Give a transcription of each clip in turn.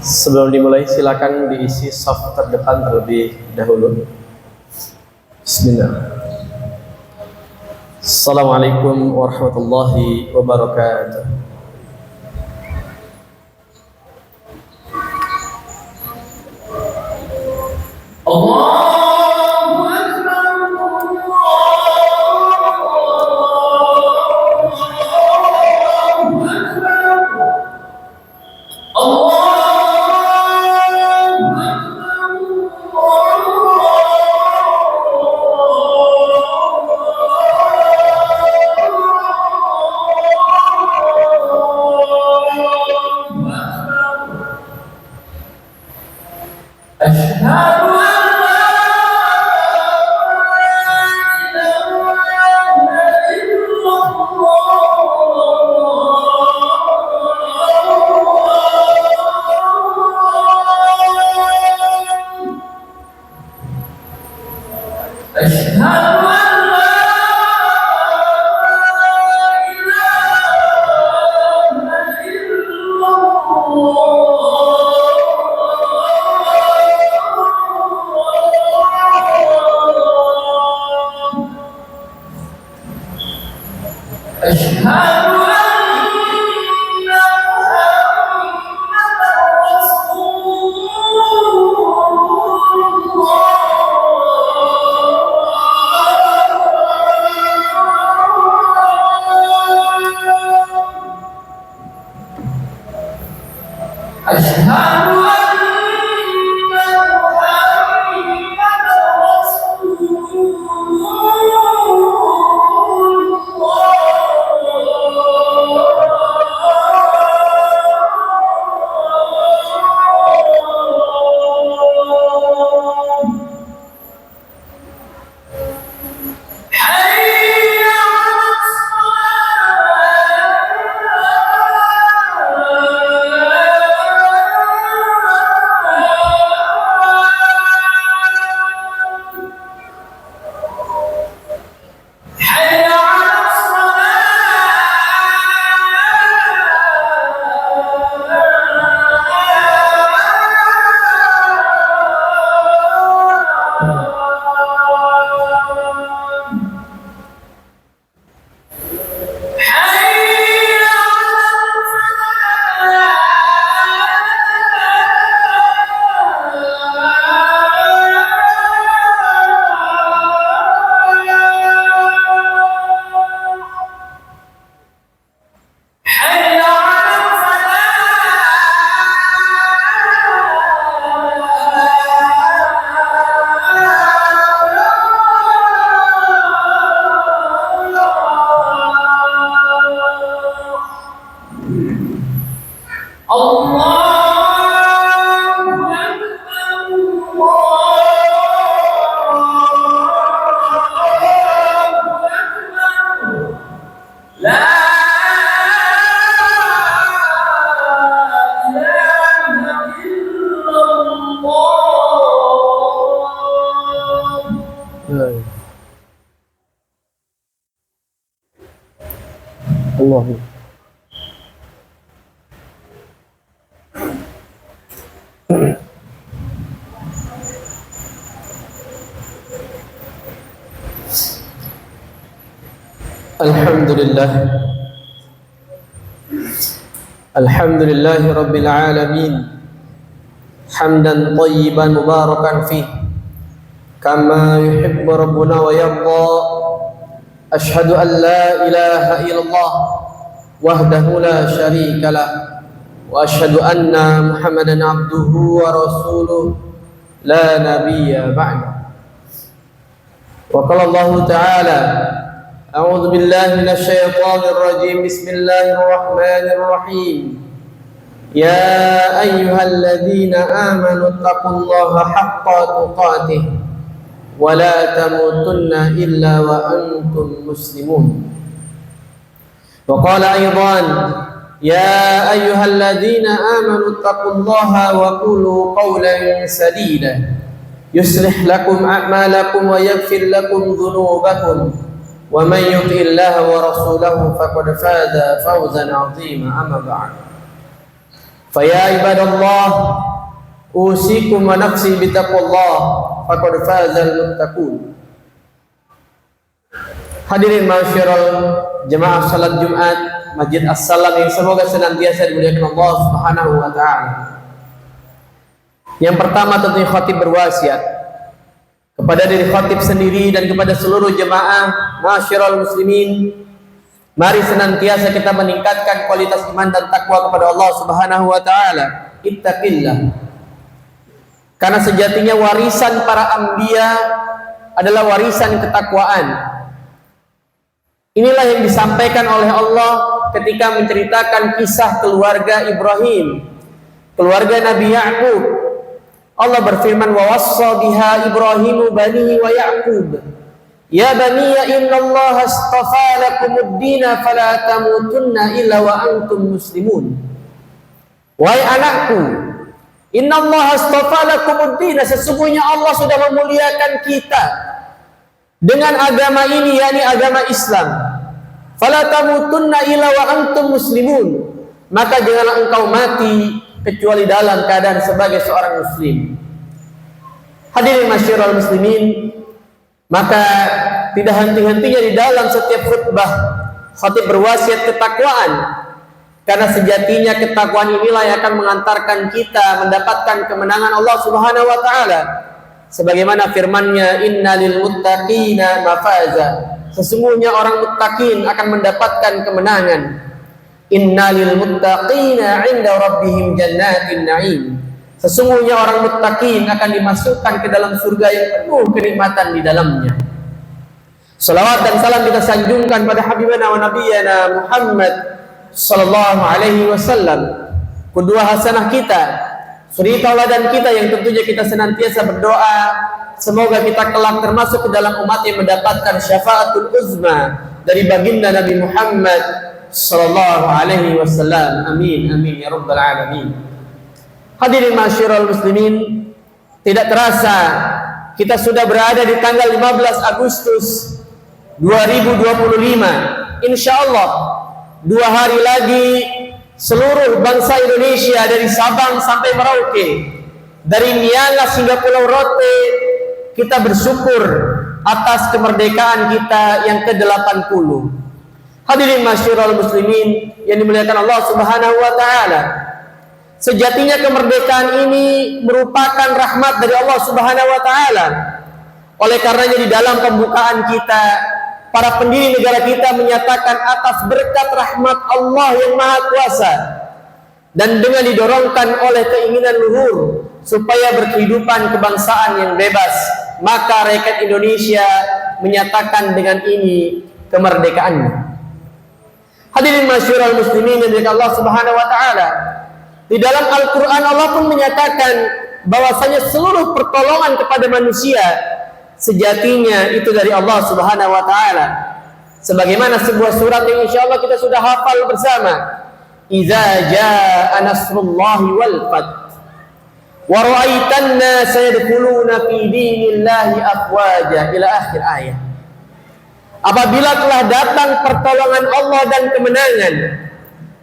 Sebelum dimulai silakan diisi soft terdepan terlebih dahulu. Bismillah. Assalamualaikum warahmatullahi wabarakatuh. Allahu Akbar. Alhamdulillah Rabbil Alamin, hamdan tayyiban mubarakan fih kama yuhibbu Rabbuna wa yarda. Ashhadu an la ilaha illallah wahdahu la syarika lah, wa ashhadu anna Muhammadan abduhu wa rasuluh la nabiyya ba'da. Wa qala Allah ta'ala: A'udzu billahi minasy syaithanir rajim. Bismillahirrahmanir rahim. Ya ayyuhalladzina amanu taqullaha haqqa tuqatih wa la tamutunna illa wa antum muslimun. Wa qala aidan: Ya ayyuhalladzina amanu taqullaha wa qulu qawlan sadida yuslih lakum a'malakum wa yaghfir lakum dhunubakum. ومن يطع الله ورسوله فقد فاز فوزا عظيما. أما بعد Faya ibadallah, usikum wa nafsi bitaqwallah, faqad fazal muttaqun. Hadirin masyarul jemaah salat Jumat Masjid As-Salam yang semoga senantiasa dimuliakan Allah Subhanahu wa taala. Yang pertama tentunya khatib berwasiat kepada diri khatib sendiri dan kepada seluruh jemaah masyarul muslimin, mari senantiasa kita meningkatkan kualitas iman dan takwa kepada Allah Subhanahu wa taala. Ittaqillah. Karena sejatinya warisan para anbiya adalah warisan ketakwaan. Inilah yang disampaikan oleh Allah ketika menceritakan kisah keluarga Ibrahim, keluarga Nabi Ya'qub. Allah berfirman, wa wassa biha Ibrahimu banihi wa Ya'qub, ya baniya innallaha astafa lakumuddina fala tamutunna illa wa antum muslimun. Wahai anakku, innallaha astafa lakumuddina, sesungguhnya Allah sudah memuliakan kita dengan agama ini, yakni agama Islam. Fala tamutunna illa wa antum muslimun, maka janganlah engkau mati kecuali dalam keadaan sebagai seorang muslim. Hadirin masyarul muslimin, maka tidak henti-hentinya di dalam setiap khutbah khatib berwasiat ketakwaan, karena sejatinya ketakwaan inilah yang akan mengantarkan kita mendapatkan kemenangan Allah Subhanahu wa taala. Sebagaimana firman-Nya, innalil muttaqina mafaza, sesungguhnya orang muttaqin akan mendapatkan kemenangan. Innalil muttaqina 'inda rabbihim jannatin na'im, sesungguhnya orang muttaqin akan dimasukkan ke dalam surga yang penuh kenikmatan di dalamnya. Salawat dan salam kita sanjungkan pada habibana wa nabiyana Muhammad sallallahu alaihi wasallam, qudwah hasanah kita, suri tauladan kita yang tentunya kita senantiasa berdoa semoga kita kelak termasuk ke dalam umat yang mendapatkan syafaatul uzma dari baginda Nabi Muhammad sallallahu alaihi wasallam. Amin amin ya rabbal alamin. Hadirin masyarul muslimin, tidak terasa kita sudah berada di tanggal 15 Agustus 2025. Insyaallah 2 hari lagi seluruh bangsa Indonesia dari Sabang sampai Merauke, dari Miangas hingga Pulau Rote, kita bersyukur atas kemerdekaan kita yang ke-80. Hadirin masyarul muslimin yang dimuliakan Allah Subhanahu wa taala, sejatinya kemerdekaan ini merupakan rahmat dari Allah Subhanahu wa taala. Oleh karenanya di dalam pembukaan kita, para pendiri negara kita menyatakan atas berkat rahmat Allah yang Maha Kuasa dan dengan didorongkan oleh keinginan luhur supaya berkehidupan kebangsaan yang bebas, maka rakyat Indonesia menyatakan dengan ini kemerdekaannya. Hadirin masyarul muslimin yang dimuliakan Allah Subhanahu wa taala, di dalam Al-Qur'an Allah pun menyatakan bahwasanya seluruh pertolongan kepada manusia sejatinya itu dari Allah Subhanahu wa taala. Sebagaimana sebuah surat yang insyaallah kita sudah hafal bersama, idza jaa nasrullahi wal fath wa ra'aitan nasa yadkhuluna fi dinillahi afwaja, ila akhir ayat. Apabila telah datang pertolongan Allah dan kemenangan,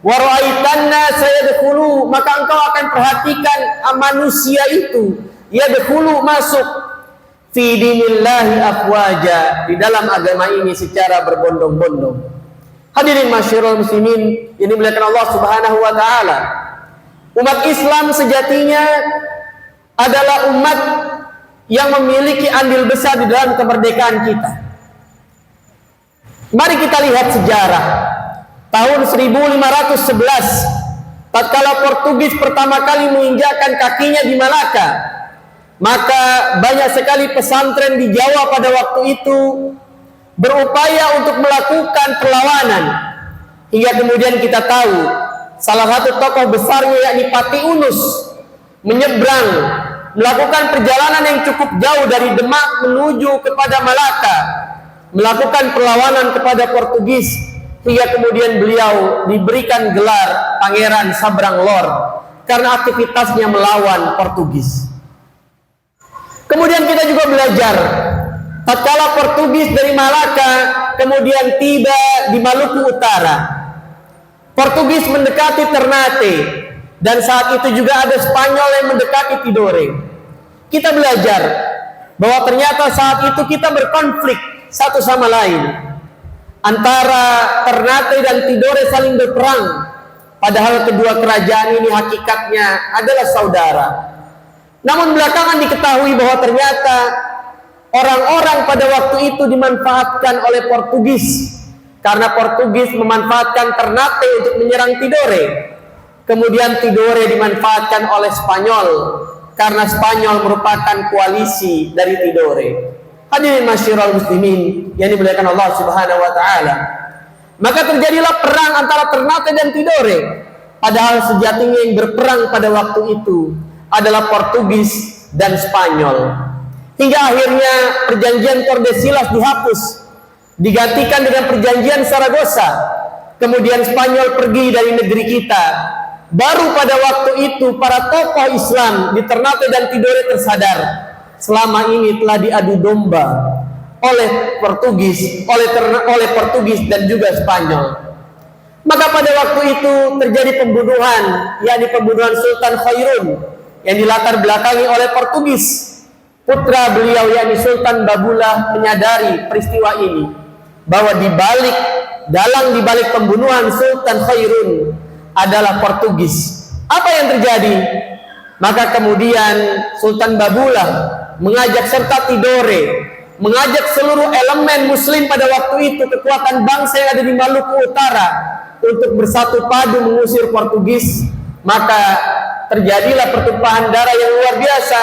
wa ra'aitan nasa yadkhulu, maka engkau akan perhatikan manusia itu yadkhulu masuk fi dinillahi afwaja, di dalam agama ini secara berbondong-bondong. Hadirin masyarul muslimin yang dimuliakan Allah Subhanahu wa taala, umat Islam sejatinya adalah umat yang memiliki andil besar di dalam kemerdekaan kita. Mari kita lihat sejarah tahun 1511 tatkala Portugis pertama kali menginjakkan kakinya di Malaka, maka banyak sekali pesantren di Jawa pada waktu itu berupaya untuk melakukan perlawanan, hingga kemudian kita tahu salah satu tokoh besarnya yakni Pati Unus menyeberang, melakukan perjalanan yang cukup jauh dari Demak menuju kepada Malaka, melakukan perlawanan kepada Portugis, hingga kemudian beliau diberikan gelar Pangeran Sabrang Lor karena aktivitasnya melawan Portugis. Kemudian kita juga belajar tatkala Portugis dari Malaka kemudian tiba di Maluku Utara, Portugis mendekati Ternate, dan saat itu juga ada Spanyol yang mendekati Tidore. Kita belajar bahwa ternyata saat itu kita berkonflik satu sama lain, antara Ternate dan Tidore saling berperang, padahal kedua kerajaan ini hakikatnya adalah saudara. Namun belakangan diketahui bahwa ternyata orang-orang pada waktu itu dimanfaatkan oleh Portugis, karena Portugis memanfaatkan Ternate untuk menyerang Tidore. Kemudian Tidore dimanfaatkan oleh Spanyol, karena Spanyol merupakan koalisi dari Tidore. Hadirin masyiral muslimin yang dimuliakan Allah Subhanahu wa taala. Maka terjadilah perang antara Ternate dan Tidore. Padahal sejatinya yang berperang pada waktu itu adalah Portugis dan Spanyol. Hingga akhirnya perjanjian Tordesillas dihapus, digantikan dengan perjanjian Saragossa. Kemudian Spanyol pergi dari negeri kita. Baru pada waktu itu para tokoh Islam di Ternate dan Tidore tersadar selama ini telah diadu domba oleh Portugis, oleh Portugis dan juga Spanyol. Maka pada waktu itu terjadi pembunuhan, yakni pembunuhan Sultan Khairun yang dilatar belakangi oleh Portugis. Putra beliau yakni Sultan Babulah menyadari peristiwa ini, bahwa di balik pembunuhan Sultan Khairun adalah Portugis. Apa yang terjadi? Maka kemudian Sultan Babulah mengajak serta Tidore, mengajak seluruh elemen muslim pada waktu itu, kekuatan bangsa yang ada di Maluku Utara, untuk bersatu padu mengusir Portugis. Maka terjadilah pertumpahan darah yang luar biasa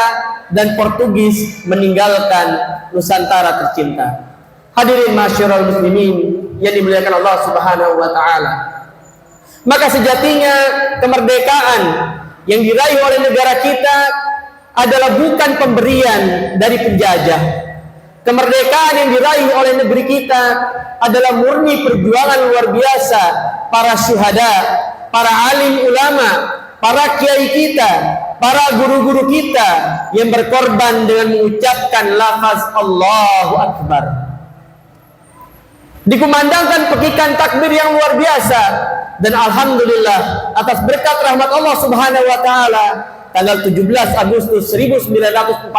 dan Portugis meninggalkan Nusantara tercinta. Hadirin masyiral muslimin yang dimuliakan Allah Subhanahu wa taala. Maka sejatinya kemerdekaan yang diraih oleh negara kita adalah bukan pemberian dari penjajah. Kemerdekaan yang diraih oleh negeri kita adalah murni perjuangan luar biasa para syuhada, para alim ulama, para kiai kita, para guru-guru kita yang berkorban dengan mengucapkan lafaz Allahu Akbar. Dikumandangkan pekikan takbir yang luar biasa, dan alhamdulillah atas berkat rahmat Allah Subhanahu wa taala tanggal 17 Agustus 1945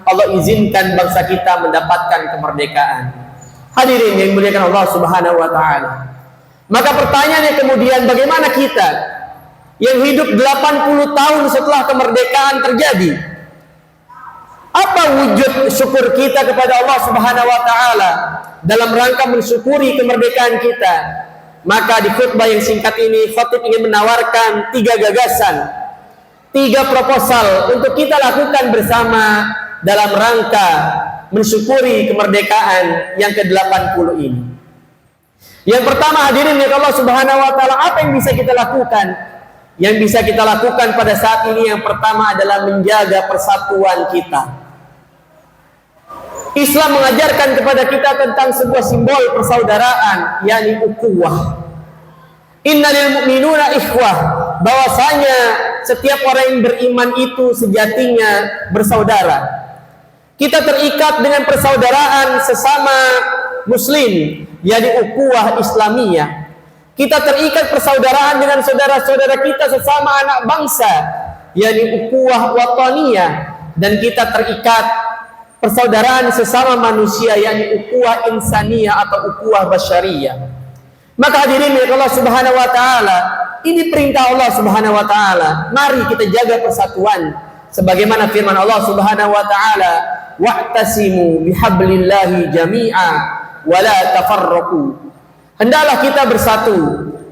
Allah izinkan bangsa kita mendapatkan kemerdekaan. Hadirin yang dimuliakan Allah Subhanahu wa taala. Maka pertanyaannya kemudian, bagaimana kita yang hidup 80 tahun setelah kemerdekaan terjadi? Apa wujud syukur kita kepada Allah Subhanahu wa taala dalam rangka mensyukuri kemerdekaan kita? Maka di khutbah yang singkat ini, khatib ingin menawarkan 3 gagasan, 3 proposal untuk kita lakukan bersama dalam rangka mensyukuri kemerdekaan yang ke-80 ini. Yang pertama, hadirin ya Allah Subhanahu wa taala, apa yang bisa kita lakukan? Yang bisa kita lakukan pada saat ini yang pertama adalah menjaga persatuan kita. Islam mengajarkan kepada kita tentang sebuah simbol persaudaraan, yakni ukhuwah. Innalil mu'minuna ikhwah, bahwasanya setiap orang yang beriman itu sejatinya bersaudara. Kita terikat dengan persaudaraan sesama muslim, yakni ukhuwah Islamiyah. Kita terikat persaudaraan dengan saudara-saudara kita sesama anak bangsa, yakni ukhuwah wataniyah, dan kita terikat persaudaraan sesama manusia, yakni ukhuwah insaniyah atau ukhuwah basyariyah. Maka hadirin ya Allah Subhanahu wa taala, ini perintah Allah Subhanahu wa taala. Mari kita jaga persatuan sebagaimana firman Allah Subhanahu wa taala, wa'tasimu bihablillahi jami'a wa la tafarraqu. Hendaklah kita bersatu,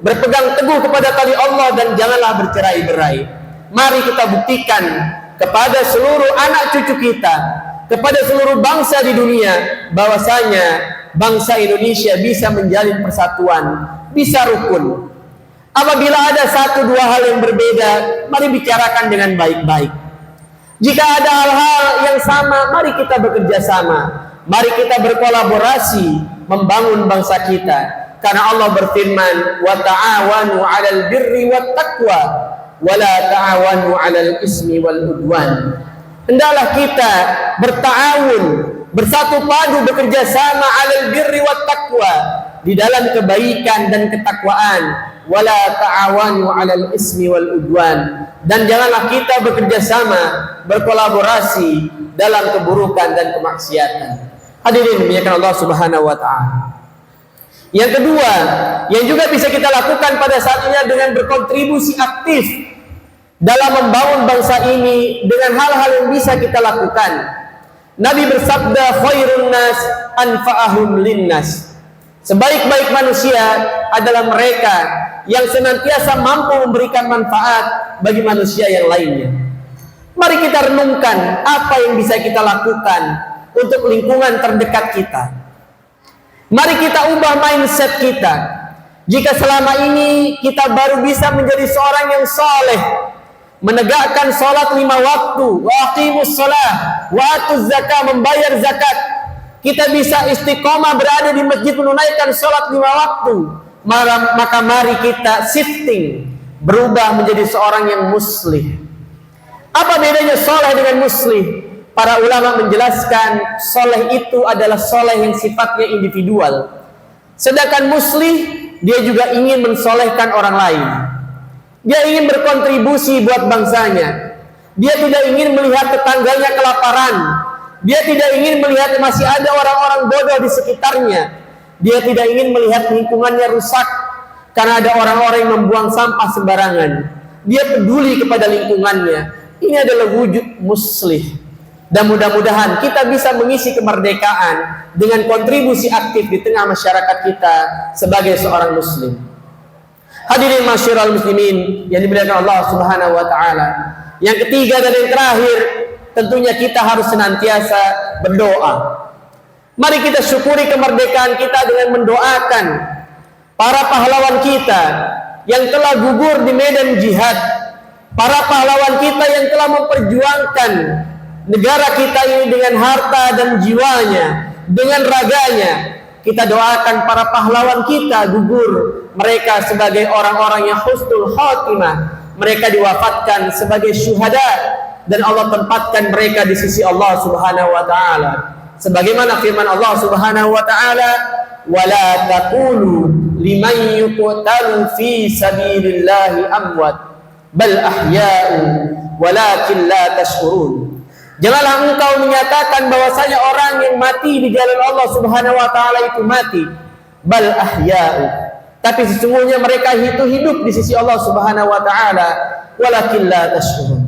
berpegang teguh kepada tali Allah dan janganlah bercerai-berai. Mari kita buktikan kepada seluruh anak cucu kita, kepada seluruh bangsa di dunia, bahwasanya bangsa Indonesia bisa menjalin persatuan, bisa rukun. Apabila ada 1-2 hal yang berbeda, mari bicarakan dengan baik-baik. Jika ada hal-hal yang sama, mari kita bekerja sama. Mari kita berkolaborasi membangun bangsa kita. Karena Allah berfirman, wa ta'awanu 'alal birri wat taqwa wa la ta'awanu 'alal ismi wal udwan. Hendaklah kita berta'awun, bersatu padu, bekerja sama 'alal birri wat taqwa, di dalam kebaikan dan ketakwaan, wala ta'awanu 'alal ismi wal udwan, dan janganlah kita bekerja sama, berkolaborasi dalam keburukan dan kemaksiatan. Hadirin dimuliakan Allah Subhanahu wa taala. Yang kedua, yang juga bisa kita lakukan pada saat ini dengan berkontribusi aktif dalam membangun bangsa ini dengan hal-hal yang bisa kita lakukan. Nabi bersabda, khairun nas anfa'ahum linnas. Sebaik-baik manusia adalah mereka yang senantiasa mampu memberikan manfaat bagi manusia yang lainnya. Mari kita renungkan apa yang bisa kita lakukan untuk lingkungan terdekat kita. Mari kita ubah mindset kita. Jika selama ini kita baru bisa menjadi seorang yang soleh, menegakkan sholat 5 waktu, wa aqimus sholah, wa atuz zakah, membayar zakat, kita bisa istiqomah berada di masjid menunaikan sholat 5 waktu, maka mari kita shifting, berubah menjadi seorang yang muslih. Apa bedanya soleh dengan muslih? Para ulama menjelaskan soleh itu adalah soleh yang sifatnya individual, sedangkan muslih dia juga ingin mensolehkan orang lain. Dia ingin berkontribusi buat bangsanya. Dia tidak ingin melihat tetangganya kelaparan. Dia tidak ingin melihat masih ada orang-orang bodoh di sekitarnya. Dia tidak ingin melihat lingkungannya rusak karena ada orang-orang yang membuang sampah sembarangan. Dia peduli kepada lingkungannya. Ini adalah wujud muslih. Dan mudah-mudahan kita bisa mengisi kemerdekaan dengan kontribusi aktif di tengah masyarakat kita sebagai seorang muslim. Hadirin masyiral muslimin yang dimuliakan Allah Subhanahu wa taala. Yang ketiga dan yang terakhir, tentunya kita harus senantiasa berdoa. Mari kita syukuri kemerdekaan kita dengan mendoakan para pahlawan kita yang telah gugur di medan jihad, para pahlawan kita yang telah memperjuangkan negara kita ini dengan harta dan jiwanya, dengan raganya. Kita doakan para pahlawan kita gugur, mereka sebagai orang-orang yang husnul khatimah, mereka diwafatkan sebagai syuhada dan Allah tempatkan mereka di sisi Allah Subhanahu wa taala. Sebagaimana firman Allah Subhanahu wa taala, "Wala taqulu liman yuqtalu fi sabilillahi amwat, bal ahya'u walakin la tash'urun." Janganlah engkau menyatakan bahwasanya orang yang mati di jalan Allah Subhanahu wa taala itu mati, bal ahya'u, tapi sesungguhnya mereka itu hidup di sisi Allah Subhanahu wa taala, walakin la tash'urun.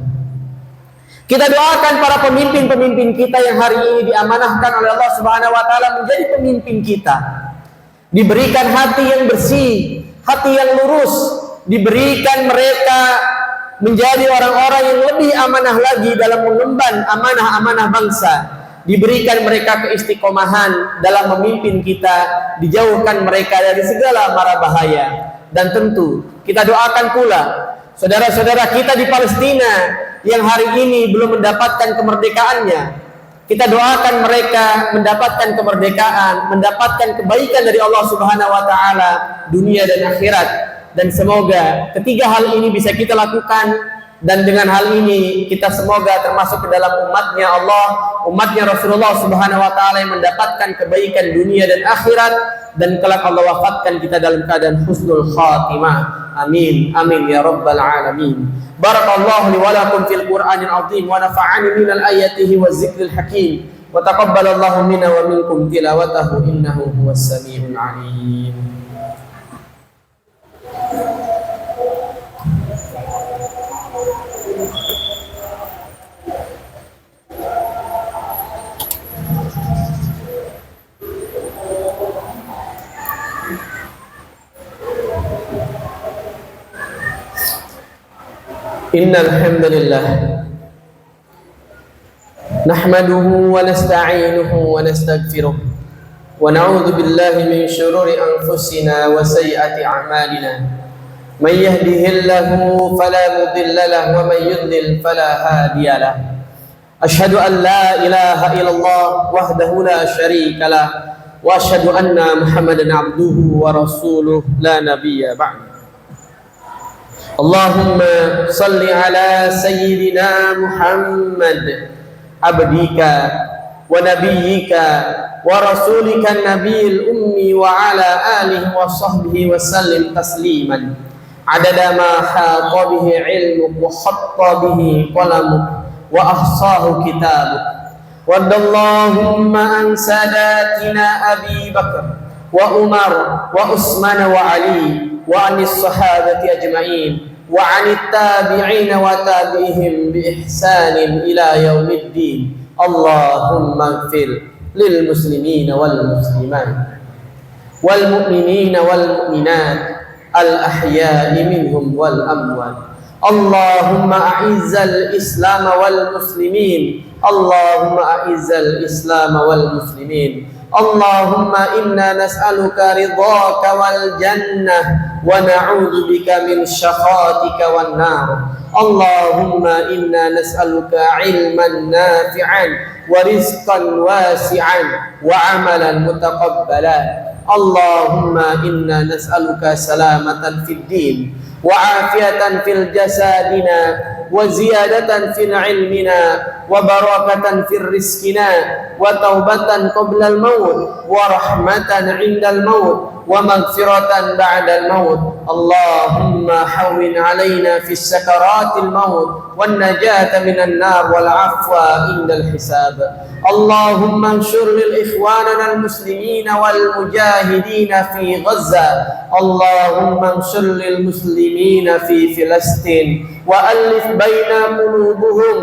Kita doakan para pemimpin-pemimpin kita yang hari ini diamanahkan oleh Allah Subhanahu wa taala menjadi pemimpin kita. Diberikan hati yang bersih, hati yang lurus, diberikan mereka menjadi orang-orang yang lebih amanah lagi dalam mengemban amanah-amanah bangsa. Diberikan mereka keistiqomahan dalam memimpin kita, dijauhkan mereka dari segala mara bahaya. Dan tentu kita doakan pula saudara-saudara kita di Palestina yang hari ini belum mendapatkan kemerdekaannya. Kita doakan mereka mendapatkan kemerdekaan, mendapatkan kebaikan dari Allah Subhanahu wa taala dunia dan akhirat. Dan semoga ketiga hal ini bisa kita lakukan, dan dengan hal ini kita semoga termasuk ke dalam umatnya Allah, umatnya Rasulullah Subhanahu wa taala yang mendapatkan kebaikan dunia dan akhirat, dan kelak Allah wafatkan kita dalam keadaan husnul khatimah. Amin amin ya rabbal alamin. Barakallahu li wa lakum fil Qur'anil azim wa nafa'ani minal ayatihi waz zikril hakim wa taqabbalallahu minna wa minkum tilawatahu innahu huwas samiul alim. Innal hamdalillah nahmaduhu wa nasta'inuhu wa nastaghfiruh wa na'udzu billahi min shururi anfusina wa sayyiati a'malina. Man yahdihillahu fala mudilla lahu wa man yudlil fala hadiya lahu. Ashhadu an la ilaha illallah wahdahu la syarika lah wa ashhadu anna Muhammadan abduhu wa rasuluh la nabiyya ba'd. Allahumma salli ala sayyidina Muhammad abdika wa ونبيك ورسولك النبي الأمي وعلى آله وصحبه وسلم تسليما عدد ما حاط به علمك وخط به قلمك وأحصاه كتابك. وارض اللهم عن ساداتنا أبي بكر وعمر وعثمان وعلي وعن الصحابة أجمعين وعن التابعين وتابعهم بإحسان إلى يوم الدين. اللهم اغفر للمسلمين والمسلمات والمؤمنين والمؤمنات الأحياء منهم والأموات. اللهم أعز الإسلام والمسلمين. اللهم أعز الإسلام والمسلمين. اللهم إنا نسألك رضاك والجنة ونعوذ بك من شقاتك والنار. اللهم إنا نسألك علما نافعا ورزقا واسعا وعملا متقبلا. اللهم إنا نسألك سلامة في الدين وعافية في جسدنا وزيادة في علمنا وبركة في رزقنا وتوبة قبل الموت ورحمة عند الموت ومغفرة بعد الموت. اللهم حون علينا في السكرات الموت والنجاة من النار والعفو عند الحساب. اللهم انشر لإخواننا المسلمين والمجاهدين في غزة. اللهم انشر للمسلمين في فلسطين وألف بين قلوبهم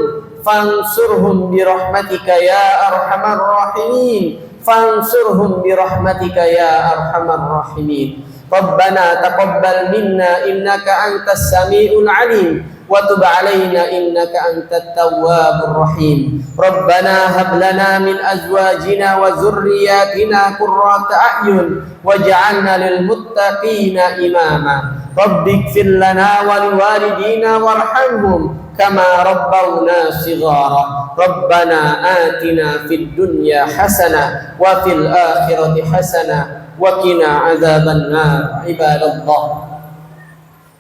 فانصرهم برحمتك يا أرحم الراحمين. فانصرهم برحمتك يا أرحم الراحمين. ربنا تقبل منا إنك أنت السميع العليم وتب علينا إنك أنت التواب الرحيم. ربنا هب لنا من أزواجنا وذرياتنا قرة أعين واجعلنا للمتقين إماما. رب اغفر لنا ولوالدينا وارحمهم كما ربونا صغارا. ربنا آتنا في الدنيا حسنة وفي الآخرة حسنة وقنا عذاب النار. عباد الله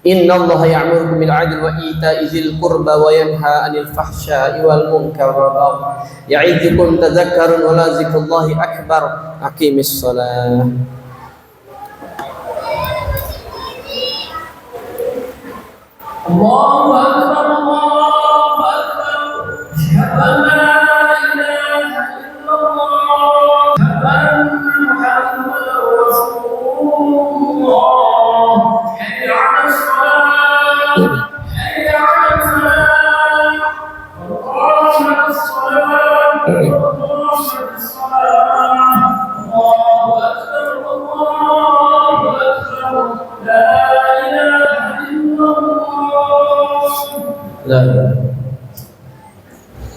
إن الله يأمركم بالعدل وإيتاء ذي القربى وينهى عن الفحشاء والمنكر والبغي يعظكم تذكرون ولذكر الله أكبر. أقيم الصلاة. الله أكبر الله أكبر. أشهد أن لا إله إلا الله. أشهد أن محمدا رسول الله. حي على الصلاة. حي على الفلاح. قامت الصلاة. قامت الصلاة. الله أكبر الله أكبر. لا إله إلا الله. لا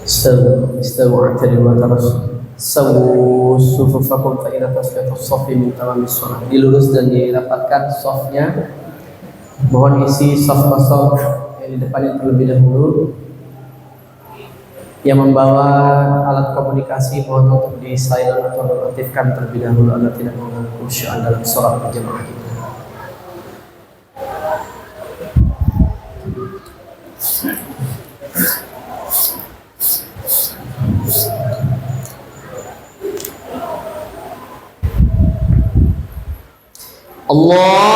استووا اعتدلوا وترصوا سووا صفوفكم فإن تسوية الصف من تمام الصلاة. Dilurus dan dirapatkan safnya. Mohon isi saf kosong yang di depannya terlebih dahulu. Yang membawa alat komunikasi mohon untuk di silent atau nonaktifkan terlebih dahulu agar tidak mengganggu khusyuan dalam sholat berjamaah kita. Allahu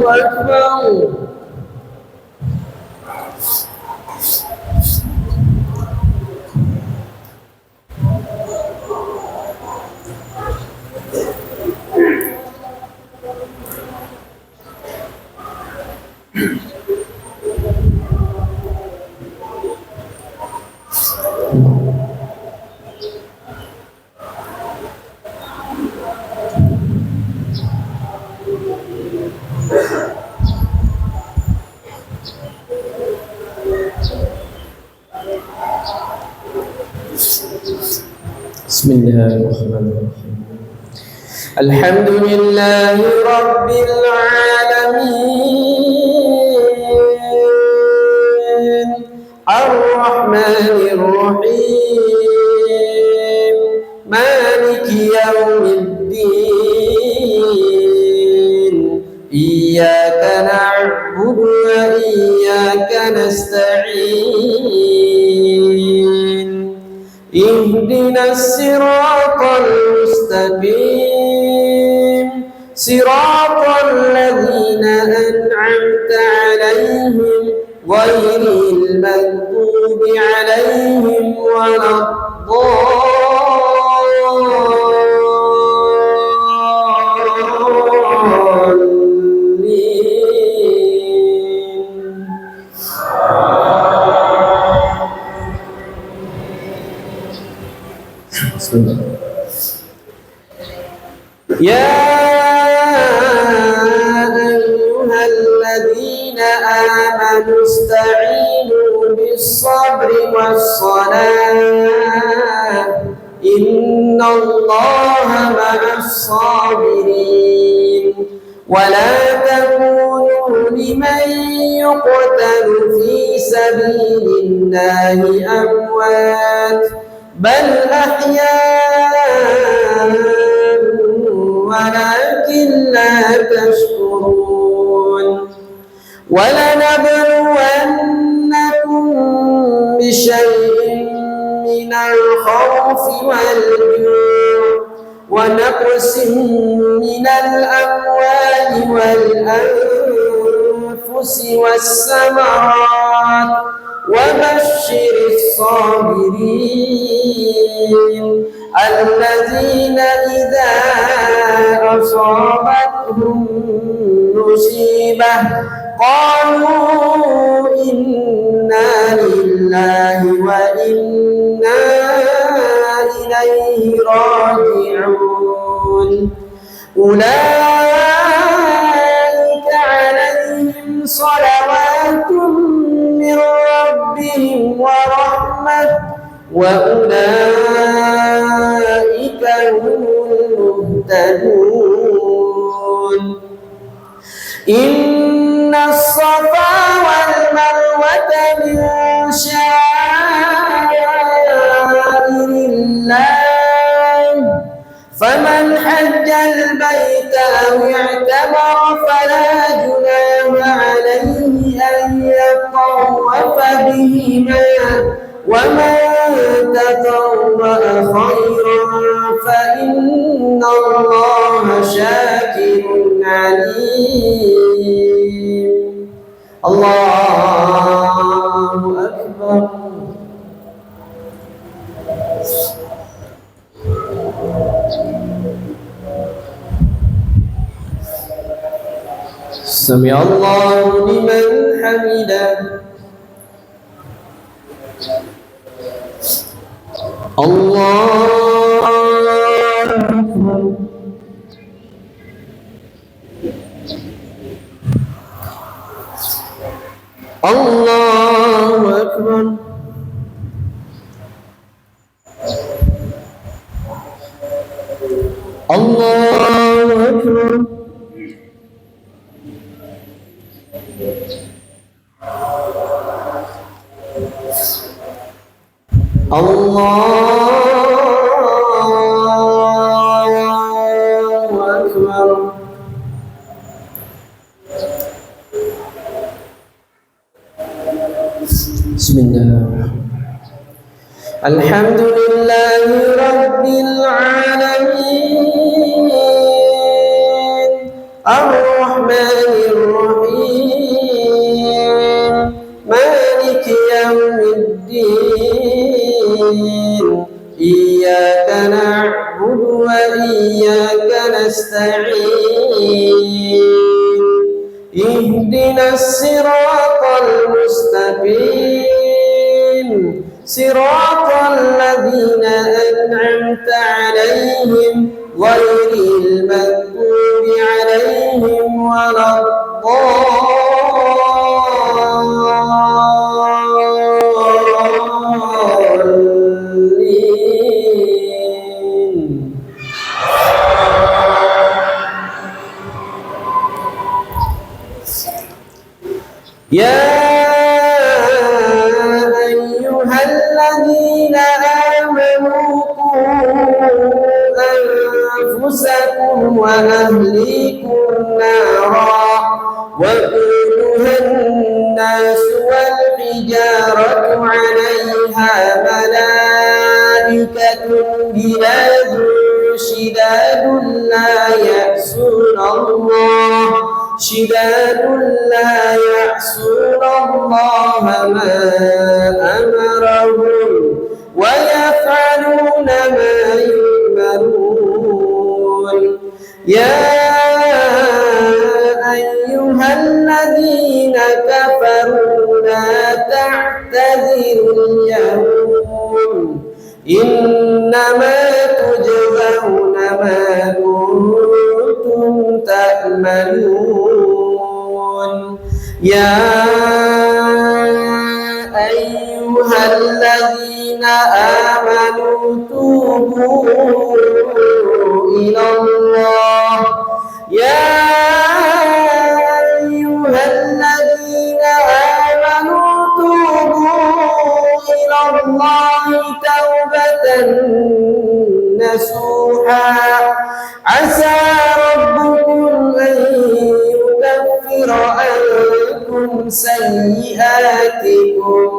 Akbar. Bismillahirrahmanirrahim. Alhamdulillahi Rabbil Alamin Ar-Rahmanir Rahim Maliki Yawmiddin Iyyaka na'budu wa iyyaka nasta'in اهدنا الصراط المستقيم صراط الذين أنعمت عليهم غير المغضوب عليهم ولا الضالين. يا أيها الذين آمنوا استعينوا بالصبر والصلاة إن الله مع الصابرين ولا تكونوا لمن يقتل في سبيل الله أموات بل أحياء ولكن لا تشكرون ولنبلونكم بشيء من الخوف والجوع ونقص من الأموال والأنفس والثمرات وبشر الصابرين الذين إذا أصابتهم مصيبة قالوا إنا لله وإنا إليه راجعون أولئك عليهم صلوات من ربهم ورحمة وأولئك هم المهتدون إن الصفا والمروة من شعائر الله فمن حج البيت أو اعتمر فلا جناح عليه أن يطوف بهما ومن تطوع خيرا فإن الله شاكر عليم. الله أكبر. سمع الله لمن حمده. الله أكبر. الله أكبر. الله أكبر. الله أكبر. بسم الله الحمد لله رب العالمين الرحمن الرحيم مالك يوم الدين إياك نعبد وإياك نستعين اهدنا الصراط المستقيم صراط الذين أنعمت عليهم غير المغضوب عليهم ولا الضالين. يا أيها الذين آمنوا قوا أنفسكم وأهليكم نارا وقودها الناس والحجارة عليها جلاد شداد لا يعصون الله ما أمرهم ويفعلون ما يؤمرون يا أيها الذين كفروا لا تعتذروا اليوم إنما تجزون ما كنتم تعملون يا أيها الذين آمنوا توبوا إلى الله يا أيها الذين آمنوا توبوا إلى الله توبة نصوحا عسى ربكم أن يكفر عنكم سيئاتكم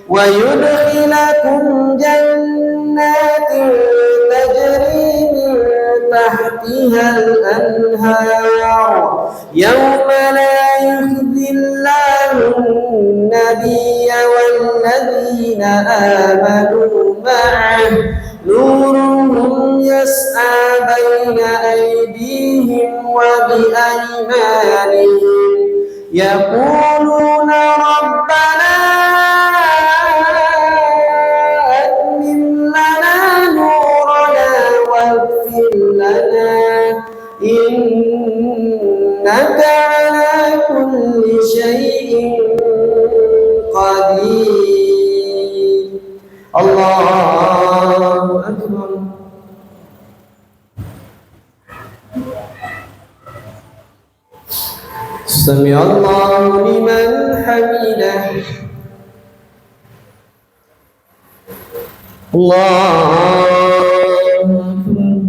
ويدخلكم جنات تجري من تحتها الأنهار يوم لا يخزي الله النبي والذين آمنوا معه نورهم يسعى بين أيديهم وبأيمانهم يقولون ربنا أتمم لنا نورنا واغفر لنا إنك على كل شيء قدير الله أكبر سمع الله لمن حمده الله أكبر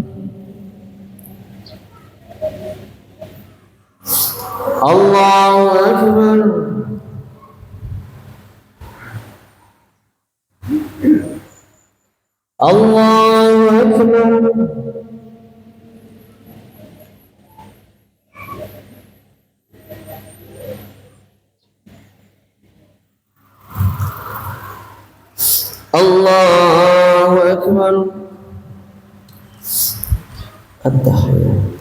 الله أكبر الله أكبر الله أكبر التحيات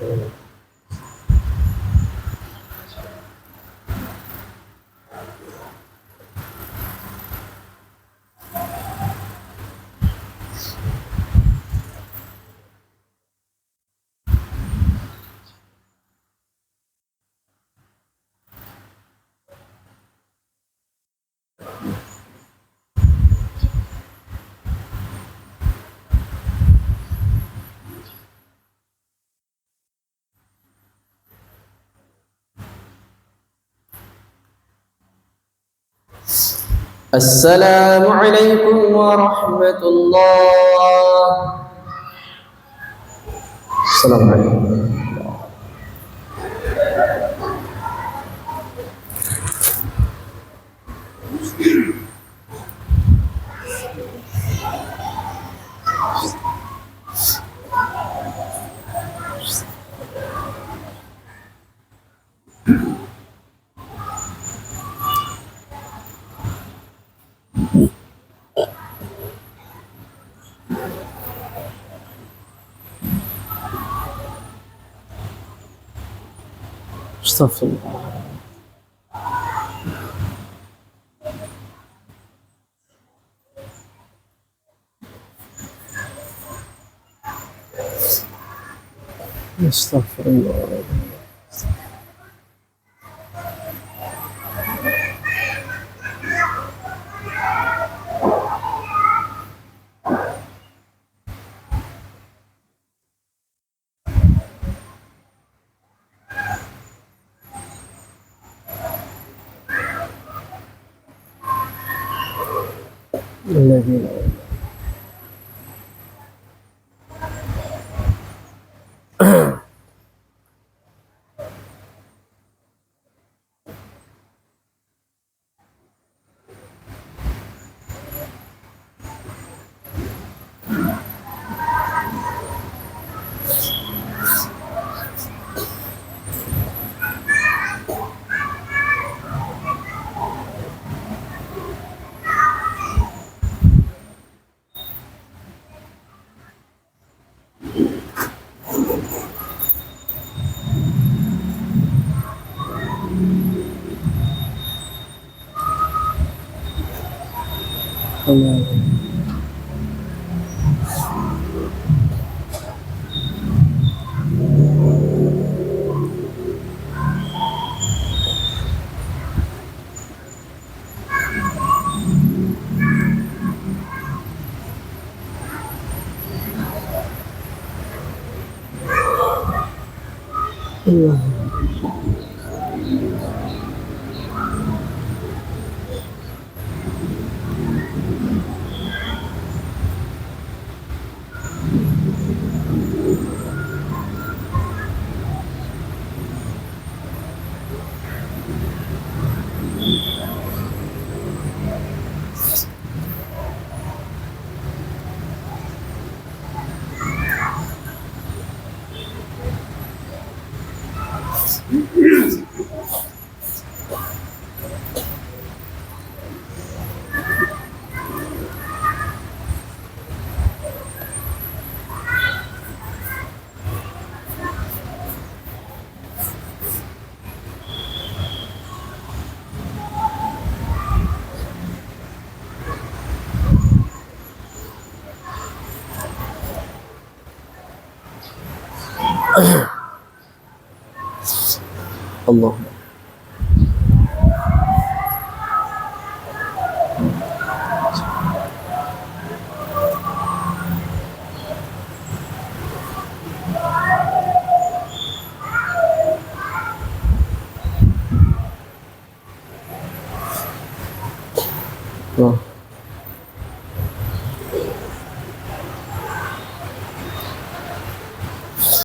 السلام عليكم ورحمة الله. السلام عليكم. استغفر الله. استغفر الله. الذين Allah. Oh.